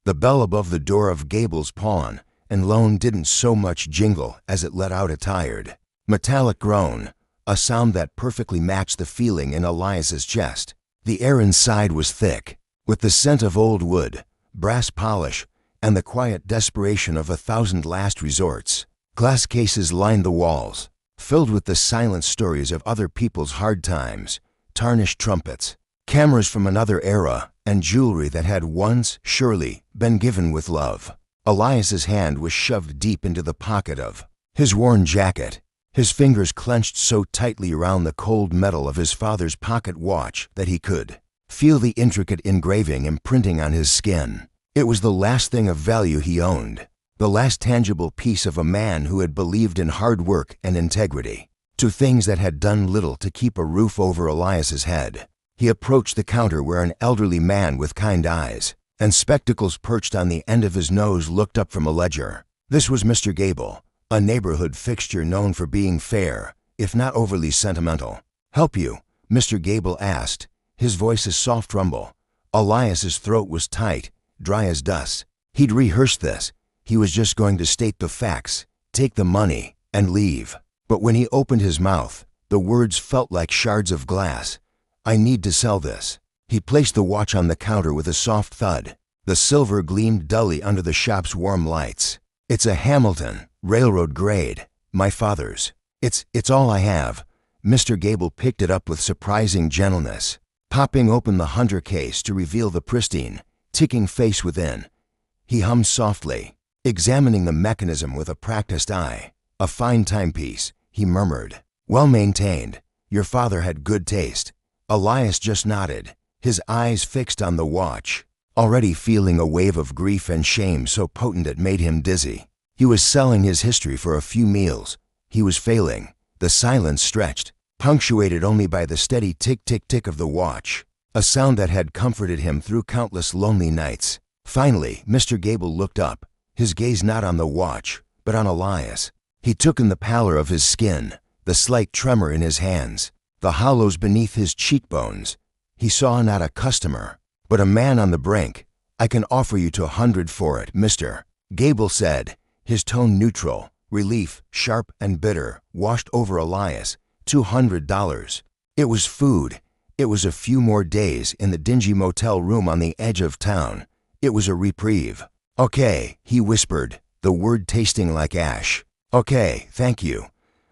The bell above the door of Gable's pawn and loan didn't so much jingle as it let out a tired, metallic groan, a sound that perfectly matched the feeling in Elias's chest. The air inside was thick, with the scent of old wood, brass polish, and the quiet desperation of 1,000 last resorts. Glass cases lined the walls, filled with the silent stories of other people's hard times, tarnished trumpets, cameras from another era, and jewelry that had once, surely, been given with love. Elias's hand was shoved deep into the pocket of his worn jacket, his fingers clenched so tightly around the cold metal of his father's pocket watch that he could feel the intricate engraving imprinting on his skin. It was the last thing of value he owned, the last tangible piece of a man who had believed in hard work and integrity. To things that had done little to keep a roof over Elias's head. He approached the counter where an elderly man with kind eyes and spectacles perched on the end of his nose looked up from a ledger. This was Mr. Gable, a neighborhood fixture known for being fair, if not overly sentimental. "Help you?" Mr. Gable asked, his voice a soft rumble. Elias's throat was tight, dry as dust. He'd rehearsed this. He was just going to state the facts, take the money, and leave. But when he opened his mouth, the words felt like shards of glass. "I need to sell this." He placed the watch on the counter with a soft thud. The silver gleamed dully under the shop's warm lights. "It's a Hamilton, railroad grade, my father's. It's all I have." Mr. Gable picked it up with surprising gentleness, popping open the hunter case to reveal the pristine, ticking face within. He hummed softly, examining the mechanism with a practiced eye. "A fine timepiece," he murmured. "Well maintained. Your father had good taste." Elias just nodded, his eyes fixed on the watch, already feeling a wave of grief and shame so potent it made him dizzy. He was selling his history for a few meals. He was failing. The silence stretched, punctuated only by the steady tick-tick-tick of the watch, a sound that had comforted him through countless lonely nights. Finally, Mr. Gable looked up, his gaze not on the watch, but on Elias. He took in the pallor of his skin, the slight tremor in his hands, the hollows beneath his cheekbones. He saw not a customer, but a man on the brink. "I can offer you 200 for it, Mr. Gable said, his tone neutral. Relief, sharp and bitter, washed over Elias. $200. It was food. It was a few more days in the dingy motel room on the edge of town. It was a reprieve. "Okay," he whispered, the word tasting like ash. "Okay, thank you."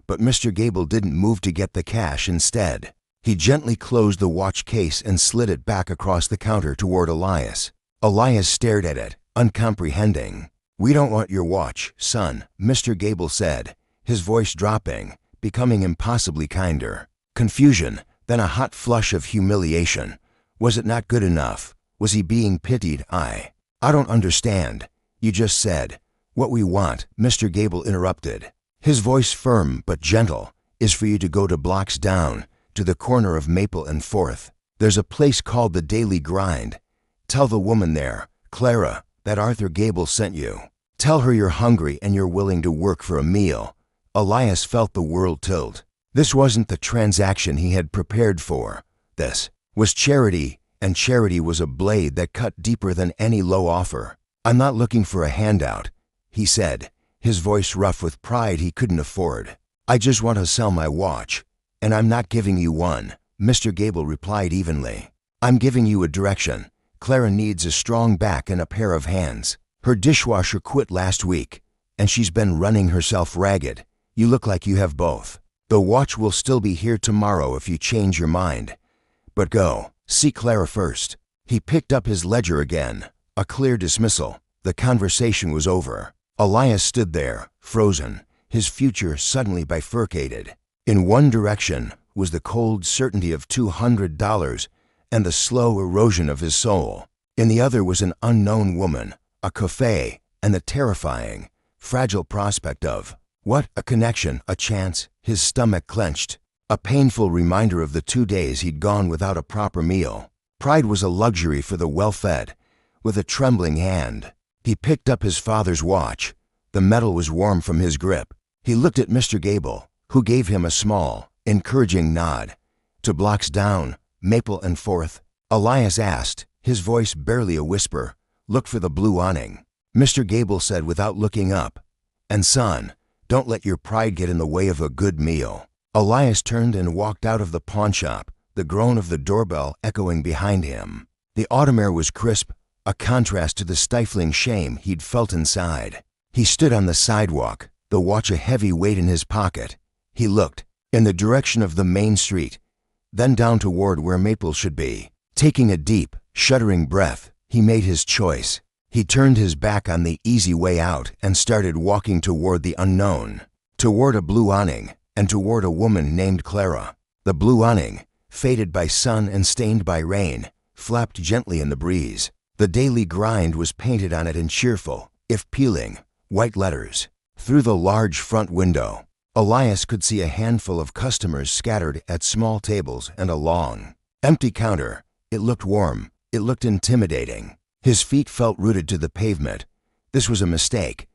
But Mr. Gable didn't move to get the cash. Instead, he gently closed the watch case and slid it back across the counter toward Elias. Elias stared at it, uncomprehending. "We don't want your watch, son," Mr. Gable said, his voice dropping, becoming impossibly kinder. Confusion, then a hot flush of humiliation. Was it not good enough? Was he being pitied? I don't understand. You just said, what we want," Mr. Gable interrupted, his voice firm but gentle, "is for you to go to blocks down, to the corner of Maple and 4th. There's a place called the Daily Grind. Tell the woman there, Clara, that Arthur Gable sent you. Tell her you're hungry and you're willing to work for a meal." Elias felt the world tilt. This wasn't the transaction he had prepared for. This was charity, and charity was a blade that cut deeper than any low offer. "I'm not looking for a handout," he said, his voice rough with pride he couldn't afford. "I just want to sell my watch, and I'm not giving you one," Mr. Gable replied evenly. "I'm giving you a direction. Clara needs a strong back and a pair of hands. Her dishwasher quit last week, and she's been running herself ragged. You look like you have both. The watch will still be here tomorrow if you change your mind. But go, see Clara first." He picked up his ledger again, a clear dismissal. The conversation was over. Elias stood there, frozen, his future suddenly bifurcated. In one direction was the cold certainty of $200 and the slow erosion of his soul. In the other was an unknown woman, a cafe, and the terrifying, fragile prospect of what? A connection, a chance. His stomach clenched, a painful reminder of the 2 days he'd gone without a proper meal. Pride was a luxury for the well-fed. With a trembling hand, he picked up his father's watch. The metal was warm from his grip. He looked at Mr. Gable, who gave him a small, encouraging nod. "To blocks down, Maple and 4th?" Elias asked, his voice barely a whisper. Look for the blue awning," Mr. Gable said without looking up. "And son, don't let your pride get in the way of a good meal." Elias turned and walked out of the pawn shop, the groan of the doorbell echoing behind him. The autumn air was crisp, a contrast to the stifling shame he'd felt inside. He stood on the sidewalk, the watch a heavy weight in his pocket. He looked in the direction of the main street, then down toward where Maple should be. Taking a deep, shuddering breath, he made his choice. He turned his back on the easy way out and started walking toward the unknown, toward a blue awning, and toward a woman named Clara. The blue awning, faded by sun and stained by rain, flapped gently in the breeze. The daily grind was painted on it in cheerful, if peeling, white letters. Through the large front window, Elias could see a handful of customers scattered at small tables and a long, empty counter. It looked warm. It looked intimidating. His feet felt rooted to the pavement. This was a mistake.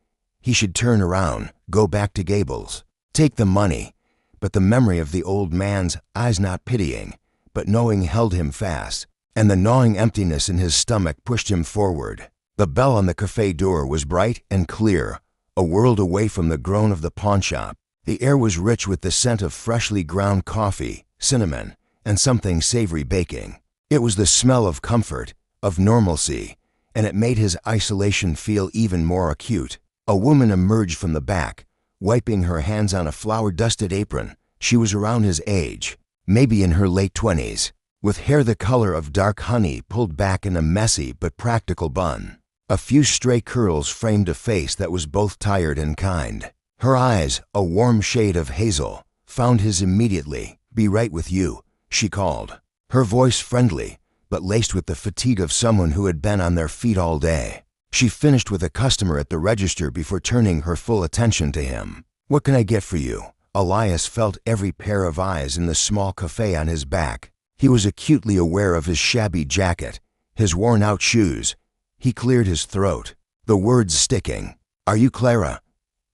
He should turn around, go back to Gable's, take the money. But the memory of the old man's eyes not pitying, but knowing held him fast, and the gnawing emptiness in his stomach pushed him forward. The bell on the cafe door was bright and clear, a world away from the groan of the pawn shop. The air was rich with the scent of freshly ground coffee, cinnamon, and something savory baking. It was the smell of comfort, of normalcy, and it made his isolation feel even more acute. A woman emerged from the back, wiping her hands on a flour-dusted apron. She was around his age, maybe in her late 20s, with hair the color of dark honey pulled back in a messy but practical bun. A few stray curls framed a face that was both tired and kind. Her eyes, a warm shade of hazel, found his immediately. "Be right with you," she called. Her voice friendly, but laced with the fatigue of someone who had been on their feet all day. She finished with a customer at the register before turning her full attention to him. "What can I get for you?" Elias felt every pair of eyes in the small cafe on his back. He was acutely aware of his shabby jacket, his worn-out shoes. He cleared his throat, the words sticking. "Are you Clara?"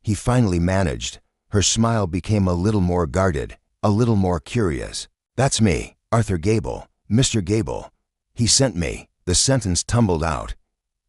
He finally managed. Her smile became a little more guarded, a little more curious. "That's me, Arthur Gable, Mr. Gable. He sent me." The sentence tumbled out.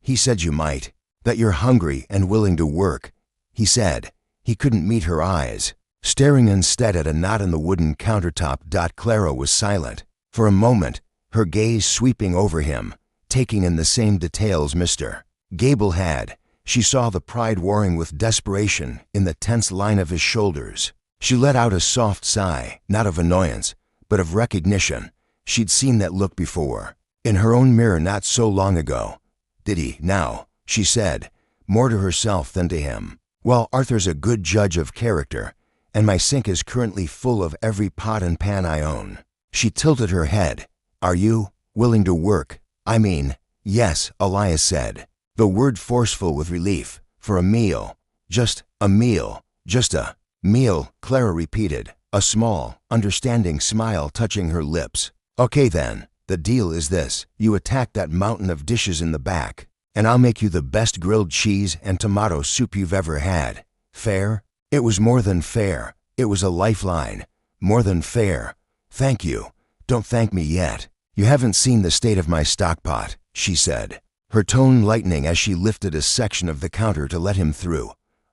"He said you might, that you're hungry and willing to work," he said. He couldn't meet her eyes. Staring instead at a knot in the wooden countertop. Clara was silent. For a moment, her gaze sweeping over him, taking in the same details Mr. Gable had. She saw the pride warring with desperation in the tense line of his shoulders. She let out a soft sigh, not of annoyance, but of recognition. She'd seen that look before, in her own mirror not so long ago. "Did he, now?" she said, more to herself than to him. "Well, Arthur's a good judge of character, and my sink is currently full of every pot and pan I own." She tilted her head. "Are you willing to work?" "I mean, yes," Elias said, the word forceful with relief. "For a meal. Just a meal. Just a meal," Clara repeated, a small, understanding smile touching her lips. "Okay then, the deal is this. You attack that mountain of dishes in the back, and I'll make you the best grilled cheese and tomato soup you've ever had. Fair?" It was more than fair. It was a lifeline. More than fair. "Thank you. Don't thank me yet. You haven't seen the state of my stockpot," she said, her tone lightening as she lifted a section of the counter to let him through.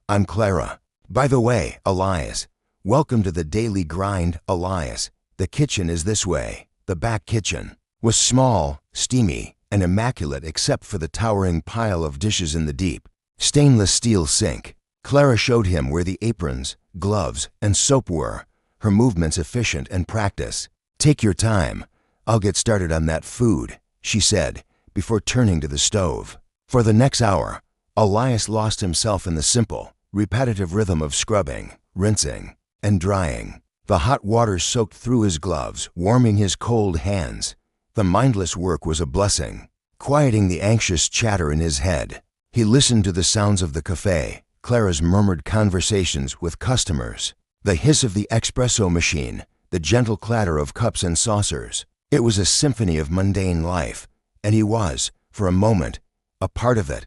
"I'm Clara. By the way, Elias. Welcome to the daily grind, Elias. The kitchen is this way." The back kitchen was small, steamy, and immaculate except for the towering pile of dishes in the deep, stainless steel sink. Clara showed him where the aprons, gloves, and soap were, her movements efficient and practiced. "Take your time. I'll get started on that food," she said, before turning to the stove. For the next hour, Elias lost himself in the simple, repetitive rhythm of scrubbing, rinsing, and drying. The hot water soaked through his gloves, warming his cold hands. The mindless work was a blessing, quieting the anxious chatter in his head. He listened to the sounds of the cafe, Clara's murmured conversations with customers, the hiss of the espresso machine, the gentle clatter of cups and saucers. It was a symphony of mundane life, and he was, for a moment, a part of it.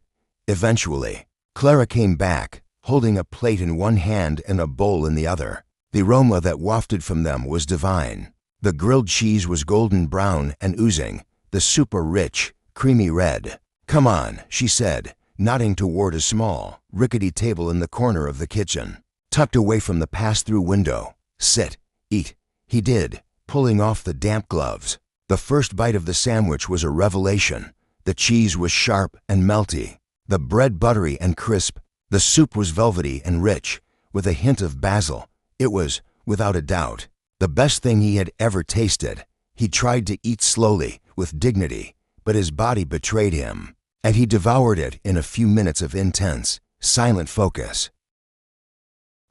Eventually, Clara came back, holding a plate in one hand and a bowl in the other. The aroma that wafted from them was divine. The grilled cheese was golden brown and oozing, the soup a rich, creamy red. "Come on," she said, nodding toward a small, rickety table in the corner of the kitchen, tucked away from the pass-through window. "Sit, eat." He did, pulling off the damp gloves. The first bite of the sandwich was a revelation. The cheese was sharp and melty, the bread buttery and crisp. The soup was velvety and rich, with a hint of basil. It was, without a doubt, the best thing he had ever tasted. He tried to eat slowly, with dignity, but his body betrayed him, and he devoured it in a few minutes of intense, silent focus.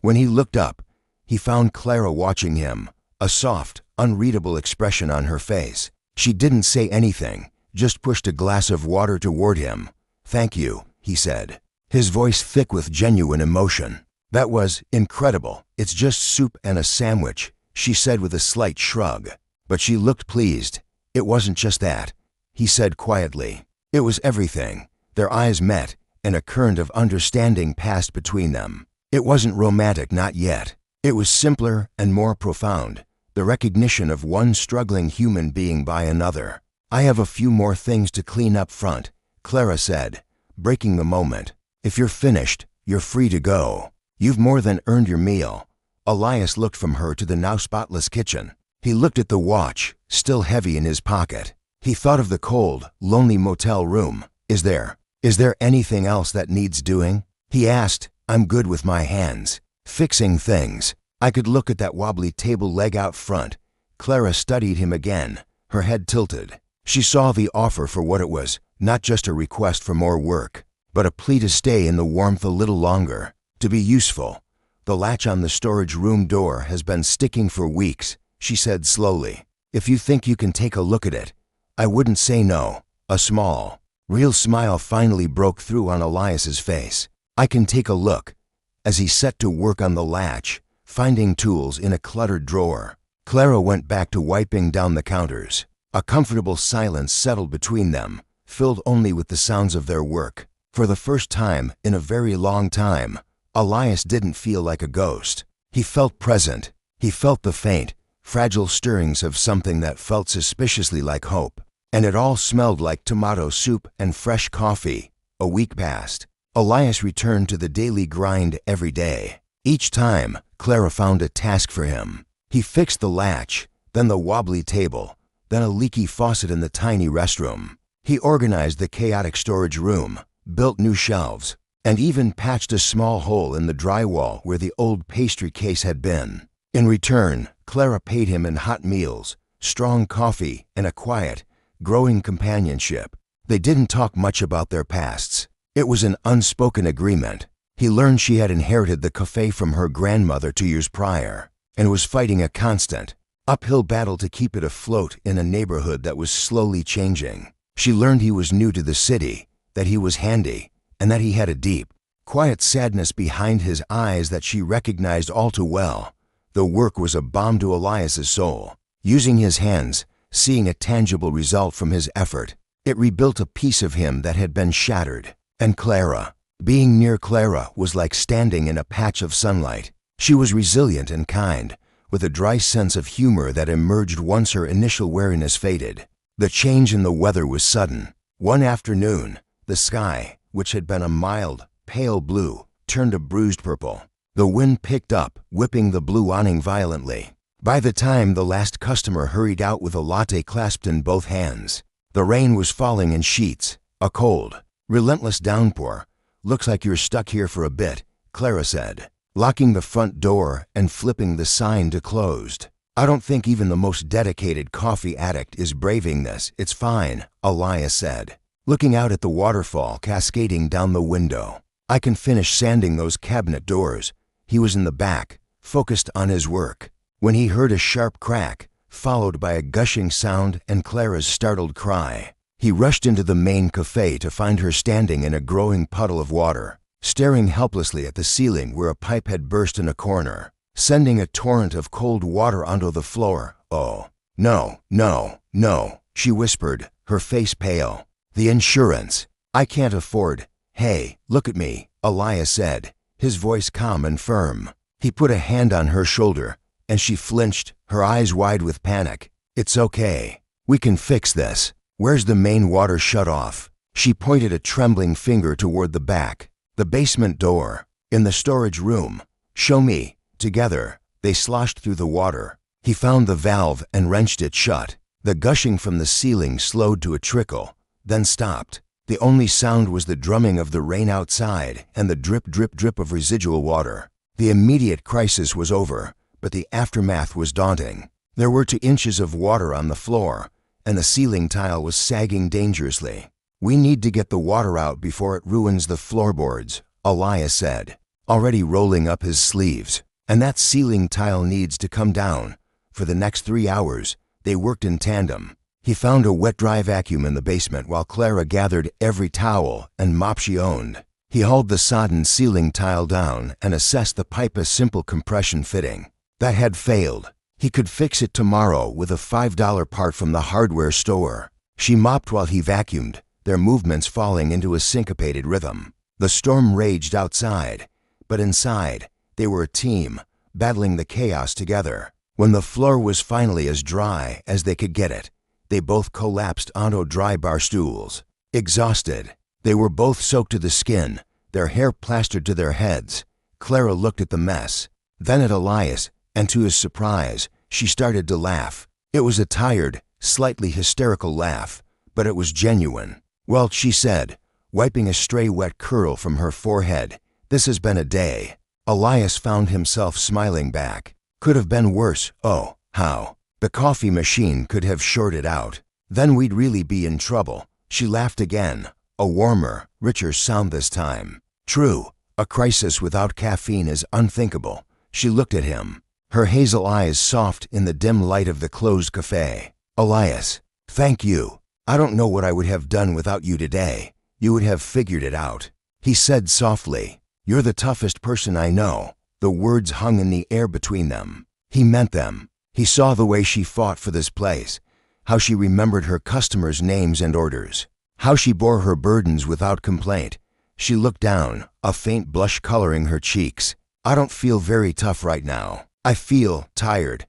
When he looked up, he found Clara watching him, a soft, unreadable expression on her face. She didn't say anything, just pushed a glass of water toward him. "Thank you," he said, his voice thick with genuine emotion. "That was incredible. It's just soup and a sandwich," she said with a slight shrug. But she looked pleased. "It wasn't just that," he said quietly. "It was everything." Their eyes met, and a current of understanding passed between them. It wasn't romantic, not yet. It was simpler and more profound, the recognition of one struggling human being by another. "I have a few more things to clean up front," Clara said, breaking the moment. "If you're finished, you're free to go. You've more than earned your meal." Elias looked from her to the now spotless kitchen. He looked at the watch, still heavy in his pocket. He thought of the cold, lonely motel room. Is there anything else that needs doing?" He asked. "I'm good with my hands. Fixing things. I could look at that wobbly table leg out front." Clara studied him again, her head tilted. She saw the offer for what it was, not just a request for more work, but a plea to stay in the warmth a little longer, to be useful. "The latch on the storage room door has been sticking for weeks," she said slowly. "If you think you can take a look at it, I wouldn't say no." A small, real smile finally broke through on Elias's face. "I can take a look," as he set to work on the latch, finding tools in a cluttered drawer. Clara went back to wiping down the counters. A comfortable silence settled between them, filled only with the sounds of their work. For the first time in a very long time, Elias didn't feel like a ghost. He felt present. He felt the faint, fragile stirrings of something that felt suspiciously like hope. And it all smelled like tomato soup and fresh coffee. A week passed. Elias returned to the daily grind every day. Each time, Clara found a task for him. He fixed the latch, then the wobbly table, then a leaky faucet in the tiny restroom. He organized the chaotic storage room, built new shelves, and even patched a small hole in the drywall where the old pastry case had been. In return, Clara paid him in hot meals, strong coffee, and a quiet, growing companionship. They didn't talk much about their pasts. It was an unspoken agreement. He learned she had inherited the cafe from her grandmother 2 years prior, and was fighting a constant, uphill battle to keep it afloat in a neighborhood that was slowly changing. She learned he was new to the city, that he was handy, and that he had a deep, quiet sadness behind his eyes that she recognized all too well. The work was a balm to Elias's soul. Using his hands, seeing a tangible result from his effort, it rebuilt a piece of him that had been shattered. And Clara, being near Clara was like standing in a patch of sunlight. She was resilient and kind, with a dry sense of humor that emerged once her initial wariness faded. The change in the weather was sudden. One afternoon, the sky, which had been a mild, pale blue, turned a bruised purple. The wind picked up, whipping the blue awning violently. By the time the last customer hurried out with a latte clasped in both hands, the rain was falling in sheets, a cold, relentless downpour. "Looks like you're stuck here for a bit," Clara said, locking the front door and flipping the sign to closed. "I don't think even the most dedicated coffee addict is braving this." "It's fine," Elias said, looking out at the waterfall cascading down the window. "I can finish sanding those cabinet doors." He was in the back, focused on his work, when he heard a sharp crack, followed by a gushing sound and Clara's startled cry. He rushed into the main cafe to find her standing in a growing puddle of water, staring helplessly at the ceiling where a pipe had burst in a corner, sending a torrent of cold water onto the floor. "Oh, no, no, no," she whispered, her face pale. "The insurance. I can't afford." "Hey, look at me," Elias said, his voice calm and firm. He put a hand on her shoulder, and she flinched, her eyes wide with panic. "It's okay. We can fix this. Where's the main water shut-off?" She pointed a trembling finger toward the back. The basement door. In the storage room. Show me. Together, they sloshed through the water. He found the valve and wrenched it shut. The gushing from the ceiling slowed to a trickle, then stopped. The only sound was the drumming of the rain outside and the drip, drip, drip of residual water. The immediate crisis was over, but the aftermath was daunting. There were 2 inches of water on the floor, and the ceiling tile was sagging dangerously. "We need to get the water out before it ruins the floorboards," Elias said, already rolling up his sleeves. "And that ceiling tile needs to come down." For the next 3 hours, they worked in tandem. He found a wet-dry vacuum in the basement while Clara gathered every towel and mop she owned. He hauled the sodden ceiling tile down and assessed the pipe, a simple compression fitting. That had failed. He could fix it tomorrow with a $5 part from the hardware store. She mopped while he vacuumed, their movements falling into a syncopated rhythm. The storm raged outside, but inside, they were a team, battling the chaos together. When the floor was finally as dry as they could get it, they both collapsed onto dry bar stools. Exhausted, they were both soaked to the skin, their hair plastered to their heads. Clara looked at the mess, then at Elias, and to his surprise, she started to laugh. It was a tired, slightly hysterical laugh, but it was genuine. "Well," she said, wiping a stray wet curl from her forehead, "this has been a day." Elias found himself smiling back. "Could have been worse." "Oh, how?" "The coffee machine could have shorted out. Then we'd really be in trouble." She laughed again, a warmer, richer sound this time. "True, a crisis without caffeine is unthinkable." She looked at him, her hazel eyes soft in the dim light of the closed cafe. "Elias, thank you. I don't know what I would have done without you today. You would have figured it out." He said softly, "You're the toughest person I know." The words hung in the air between them. He meant them. He saw the way she fought for this place, how she remembered her customers' names and orders, how she bore her burdens without complaint. She looked down, a faint blush coloring her cheeks. "I don't feel very tough right now. I feel tired."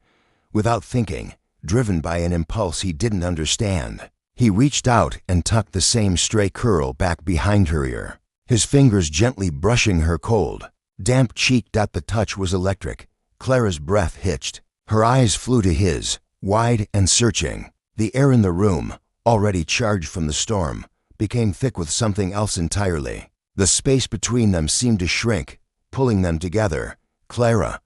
Without thinking, driven by an impulse he didn't understand, he reached out and tucked the same stray curl back behind her ear, his fingers gently brushing her cold, damp cheek. The touch was electric. Clara's breath hitched. Her eyes flew to his, wide and searching. The air in the room, already charged from the storm, became thick with something else entirely. The space between them seemed to shrink, pulling them together. "Clara,"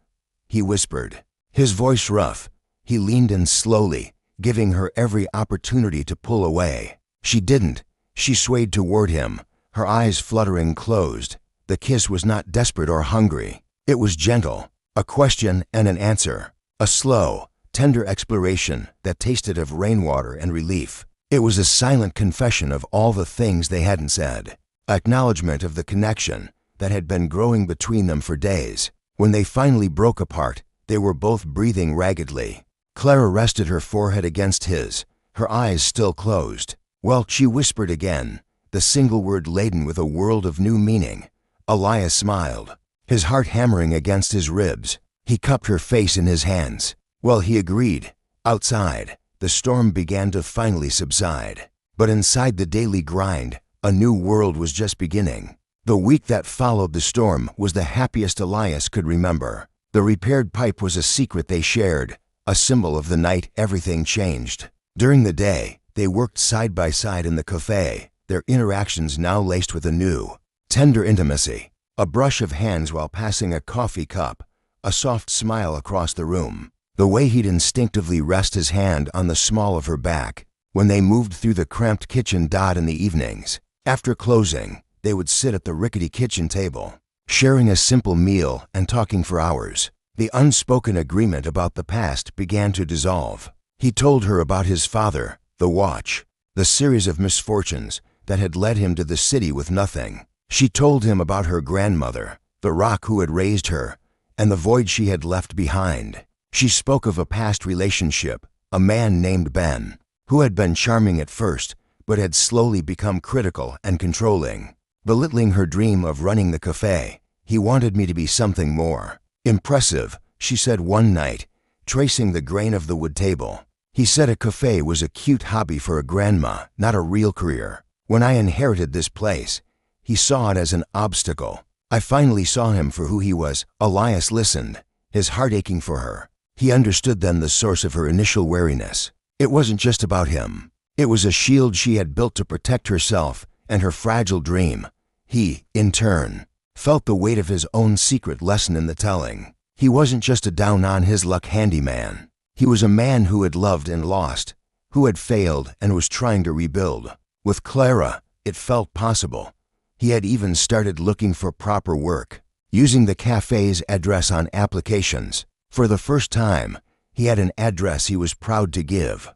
he whispered, his voice rough. He leaned in slowly, giving her every opportunity to pull away. She didn't. She swayed toward him, her eyes fluttering closed. The kiss was not desperate or hungry. It was gentle, a question and an answer, a slow, tender exploration that tasted of rainwater and relief. It was a silent confession of all the things they hadn't said, acknowledgement of the connection that had been growing between them for days. When they finally broke apart, they were both breathing raggedly. Clara rested her forehead against his, her eyes still closed. "Well," she whispered again, the single word laden with a world of new meaning. Elias smiled, his heart hammering against his ribs. He cupped her face in his hands. "Well," he agreed. Outside, the storm began to finally subside. But inside the daily grind, a new world was just beginning. The week that followed the storm was the happiest Elias could remember. The repaired pipe was a secret they shared, a symbol of the night everything changed. During the day, they worked side by side in the cafe, their interactions now laced with a new, tender intimacy. A brush of hands while passing a coffee cup, a soft smile across the room, the way he'd instinctively rest his hand on the small of her back. When they moved through the cramped kitchen in the evenings, after closing, they would sit at the rickety kitchen table, sharing a simple meal and talking for hours. The unspoken agreement about the past began to dissolve. He told her about his father, the watch, the series of misfortunes that had led him to the city with nothing. She told him about her grandmother, the rock who had raised her, and the void she had left behind. She spoke of a past relationship, a man named Ben, who had been charming at first, but had slowly become critical and controlling. Belittling her dream of running the cafe, "He wanted me to be something more." "Impressive," she said one night, tracing the grain of the wood table. "He said a cafe was a cute hobby for a grandma, not a real career." When I inherited this place, he saw it as an obstacle. I finally saw him for who he was. Elias listened, his heart aching for her. He understood then the source of her initial wariness. It wasn't just about him. It was a shield she had built to protect herself and her fragile dream. He, in turn, felt the weight of his own secret lesson in the telling. He wasn't just a down-on-his-luck handyman. He was a man who had loved and lost, who had failed and was trying to rebuild. With Clara, it felt possible. He had even started looking for proper work, using the cafe's address on applications. For the first time, he had an address he was proud to give.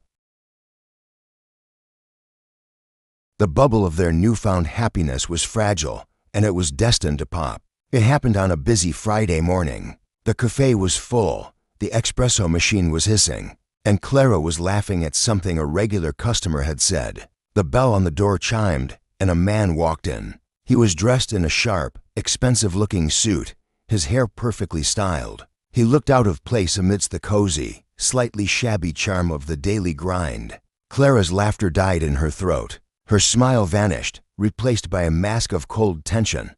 The bubble of their newfound happiness was fragile, and it was destined to pop. It happened on a busy Friday morning. The cafe was full, the espresso machine was hissing, and Clara was laughing at something a regular customer had said. The bell on the door chimed, and a man walked in. He was dressed in a sharp, expensive-looking suit, his hair perfectly styled. He looked out of place amidst the cozy, slightly shabby charm of the daily grind. Clara's laughter died in her throat. Her smile vanished, replaced by a mask of cold tension.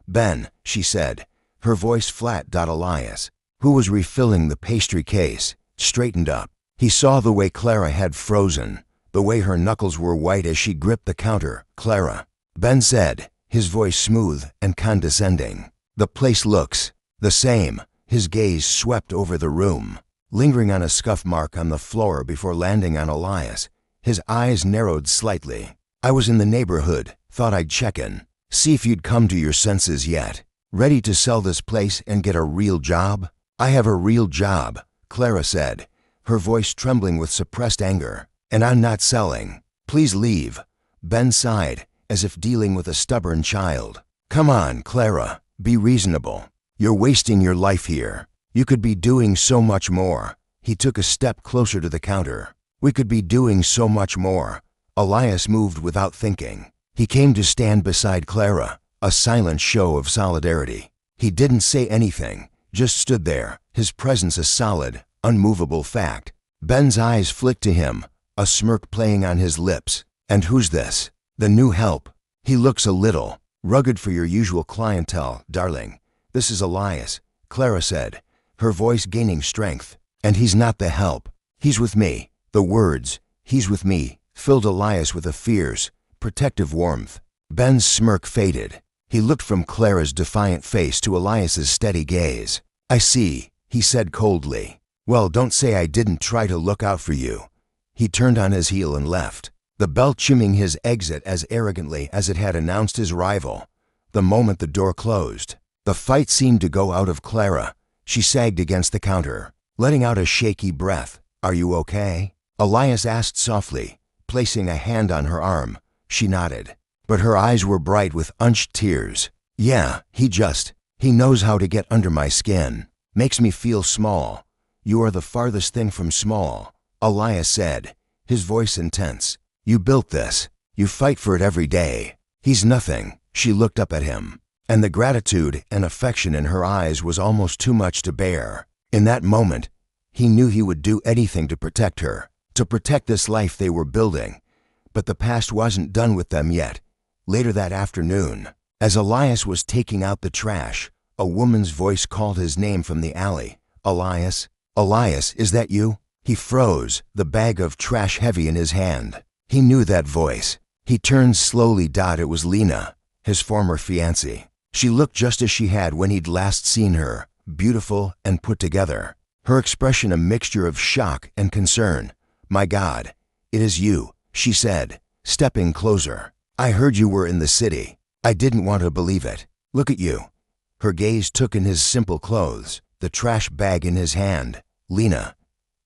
"Ben," she said, her voice flat. Elias, who was refilling the pastry case, straightened up. He saw the way Clara had frozen, the way her knuckles were white as she gripped the counter. "Clara," Ben said, his voice smooth and condescending. "The place looks the same." His gaze swept over the room, lingering on a scuff mark on the floor before landing on Elias. His eyes narrowed slightly. "I was in the neighborhood, thought I'd check in, see if you'd come to your senses yet. Ready to sell this place and get a real job?" "I have a real job," Clara said, her voice trembling with suppressed anger. "And I'm not selling. Please leave." Ben sighed, as if dealing with a stubborn child. "Come on, Clara, be reasonable. You're wasting your life here. You could be doing so much more." He took a step closer to the counter. "We could be doing so much more." Elias moved without thinking. He came to stand beside Clara, a silent show of solidarity. He didn't say anything, just stood there, his presence a solid, unmovable fact. Ben's eyes flicked to him, a smirk playing on his lips. "And who's this?" "The new help. He looks a little rugged for your usual clientele, darling. This is Elias," Clara said, her voice gaining strength. "And he's not the help. He's with me." The words, "he's with me," filled Elias with a fierce, protective warmth. Ben's smirk faded. He looked from Clara's defiant face to Elias's steady gaze. "I see," he said coldly. "Well, don't say I didn't try to look out for you." He turned on his heel and left, the bell chimming his exit as arrogantly as it had announced his arrival. The moment the door closed, the fight seemed to go out of Clara. She sagged against the counter, letting out a shaky breath. "Are you okay?" Elias asked softly, placing a hand on her arm. She nodded, but her eyes were bright with unshed tears. "Yeah, he knows how to get under my skin. Makes me feel small." "You are the farthest thing from small," Elias said, his voice intense. "You built this. You fight for it every day." "He's nothing." She looked up at him, and the gratitude and affection in her eyes was almost too much to bear. In that moment, he knew he would do anything to protect her, to protect this life they were building. But the past wasn't done with them yet. Later that afternoon, as Elias was taking out the trash, a woman's voice called his name from the alley. "Elias? Elias, is that you?" He froze, the bag of trash heavy in his hand. He knew that voice. He turned slowly. It was Lena, his former fiancée. She looked just as she had when he'd last seen her, beautiful and put together. Her expression a mixture of shock and concern. "My God, it is you," she said, stepping closer. "I heard you were in the city. I didn't want to believe it. Look at you." Her gaze took in his simple clothes, the trash bag in his hand. "Lena,"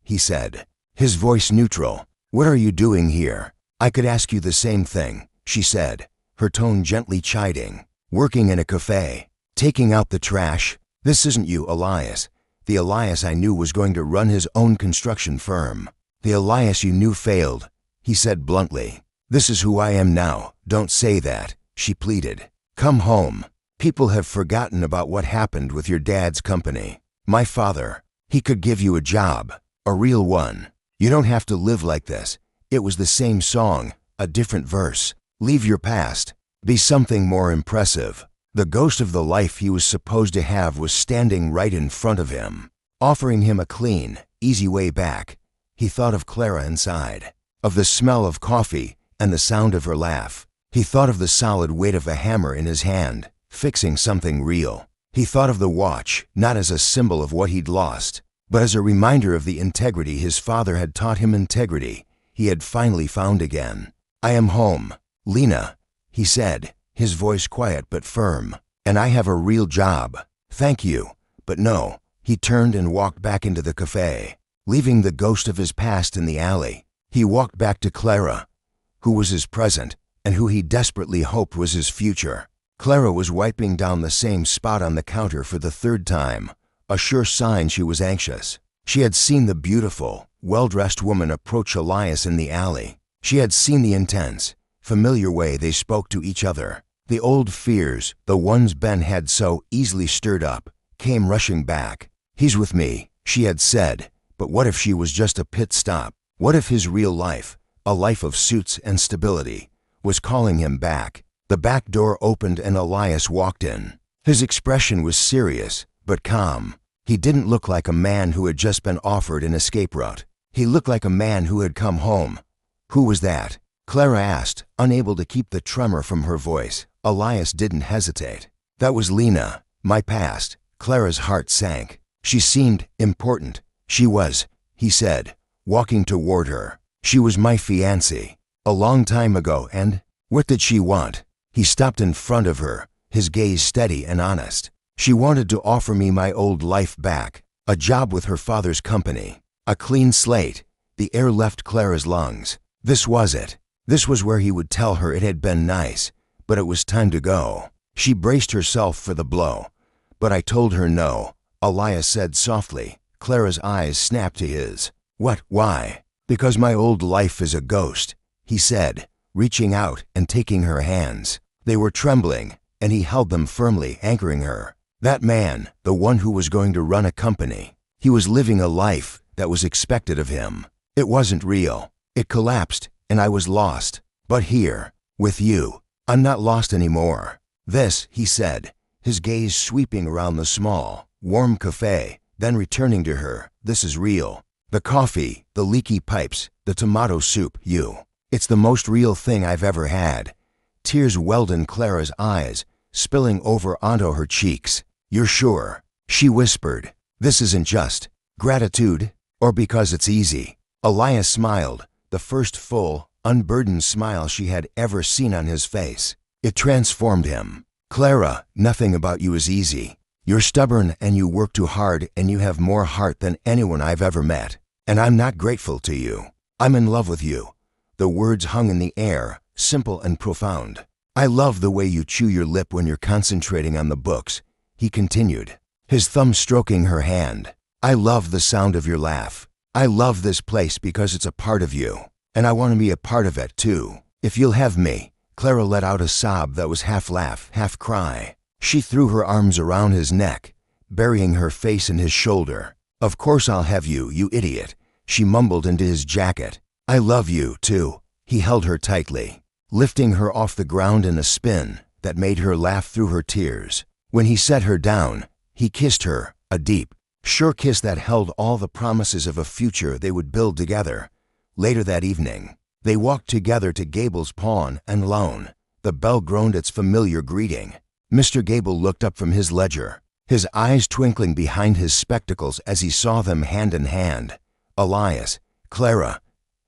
he said, his voice neutral. "What are you doing here?" "I could ask you the same thing," she said, her tone gently chiding. "Working in a cafe, taking out the trash. This isn't you, Elias. The Elias I knew was going to run his own construction firm. The Elias you knew failed," he said bluntly. "This is who I am now. Don't say that," she pleaded. "Come home. People have forgotten about what happened with your dad's company. My father, he could give you a job, a real one. You don't have to live like this." It was the same song, a different verse. Leave your past. Be something more impressive. The ghost of the life he was supposed to have was standing right in front of him, offering him a clean, easy way back. He thought of Clara inside, of the smell of coffee and the sound of her laugh. He thought of the solid weight of a hammer in his hand, fixing something real. He thought of the watch, not as a symbol of what he'd lost, but as a reminder of the integrity his father had taught him, integrity he had finally found again. I am home, Lena, he said, his voice quiet but firm. And I have a real job. Thank you, but no. He turned and walked back into the cafe, leaving the ghost of his past in the alley. He walked back to Clara, who was his present and who he desperately hoped was his future. Clara was wiping down the same spot on the counter for the third time, a sure sign she was anxious. She had seen the beautiful, well-dressed woman approach Elias in the alley. She had seen the intense, familiar way they spoke to each other. The old fears, the ones Ben had so easily stirred up, came rushing back. He's with me, she had said, but what if she was just a pit stop? What if his real life, a life of suits and stability, was calling him back? The back door opened and Elias walked in. His expression was serious, but calm. He didn't look like a man who had just been offered an escape route. He looked like a man who had come home. Who was that? Clara asked, unable to keep the tremor from her voice. Elias didn't hesitate. That was Lena, my past. Clara's heart sank. She seemed important. She was, he said, walking toward her. She was my fiancée. A long time ago, and what did she want? He stopped in front of her, his gaze steady and honest. She wanted to offer me my old life back, a job with her father's company, a clean slate. The air left Clara's lungs. This was it. This was where he would tell her it had been nice, but it was time to go. She braced herself for the blow, but I told her no, Elias said softly. Clara's eyes snapped to his. What? Why? Because my old life is a ghost, he said, reaching out and taking her hands. They were trembling, and he held them firmly, anchoring her. That man, the one who was going to run a company, he was living a life that was expected of him. It wasn't real. It collapsed, and I was lost. But here, with you, I'm not lost anymore. This, he said, his gaze sweeping around the small, warm cafe, then returning to her. This is real. The coffee, the leaky pipes, the tomato soup, you. It's the most real thing I've ever had. Tears welled in Clara's eyes, spilling over onto her cheeks. You're sure? She whispered. This isn't just gratitude, or because it's easy. Elias smiled, the first full, unburdened smile she had ever seen on his face. It transformed him. Clara, nothing about you is easy. You're stubborn and you work too hard and you have more heart than anyone I've ever met. And I'm not grateful to you. I'm in love with you. The words hung in the air, simple and profound. I love the way you chew your lip when you're concentrating on the books, he continued, his thumb stroking her hand. I love the sound of your laugh. I love this place because it's a part of you. And I want to be a part of it too. If you'll have me. Clara let out a sob that was half laugh, half cry. She threw her arms around his neck, burying her face in his shoulder. Of course I'll have you, you idiot, she mumbled into his jacket. I love you, too. He held her tightly, lifting her off the ground in a spin that made her laugh through her tears. When he set her down, he kissed her, a deep, sure kiss that held all the promises of a future they would build together. Later that evening, they walked together to Gable's Pawn and Loan. The bell groaned its familiar greeting. Mr. Gable looked up from his ledger, his eyes twinkling behind his spectacles as he saw them hand in hand. Elias, Clara,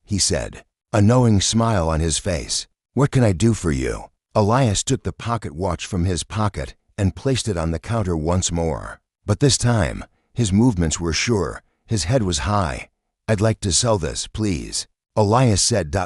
he said, a knowing smile on his face. What can I do for you? Elias took the pocket watch from his pocket and placed it on the counter once more. But this time, his movements were sure, his head was high. I'd like to sell this, please. Elias said.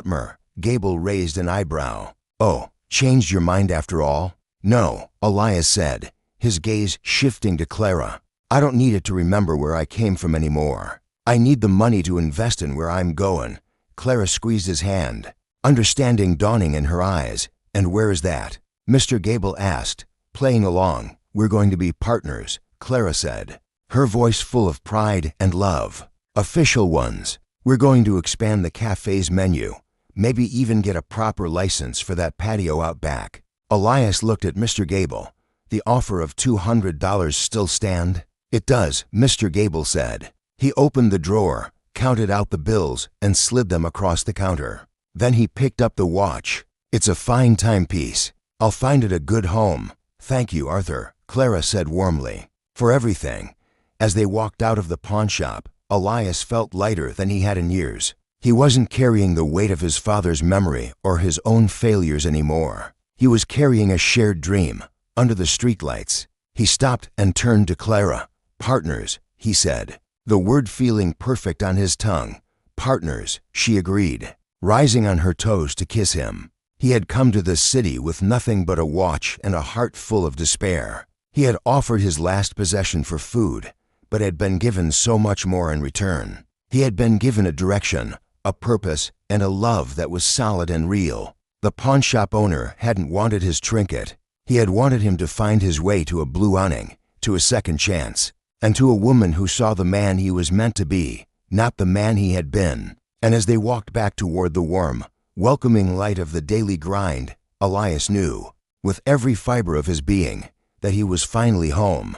Gable raised an eyebrow. Oh, changed your mind after all? No, Elias said, his gaze shifting to Clara. I don't need it to remember where I came from anymore. I need the money to invest in where I'm going. Clara squeezed his hand, understanding dawning in her eyes. And where is that? Mr. Gable asked, playing along. We're going to be partners, Clara said, her voice full of pride and love. Official ones. We're going to expand the cafe's menu, maybe even get a proper license for that patio out back. Elias looked at Mr. Gable. The offer of $200 still stand? It does, Mr. Gable said. He opened the drawer, counted out the bills, and slid them across the counter. Then he picked up the watch. It's a fine timepiece. I'll find it a good home. Thank you, Arthur, Clara said warmly, for everything. As they walked out of the pawn shop, Elias felt lighter than he had in years. He wasn't carrying the weight of his father's memory or his own failures anymore. He was carrying a shared dream. Under the streetlights, he stopped and turned to Clara. Partners, he said, the word feeling perfect on his tongue. Partners, she agreed, rising on her toes to kiss him. He had come to this city with nothing but a watch and a heart full of despair. He had offered his last possession for food, but had been given so much more in return. He had been given a direction, a purpose, and a love that was solid and real. The pawnshop owner hadn't wanted his trinket. He had wanted him to find his way to a blue awning, to a second chance, and to a woman who saw the man he was meant to be, not the man he had been. And as they walked back toward the warm, welcoming light of the daily grind, Elias knew, with every fiber of his being, that he was finally home.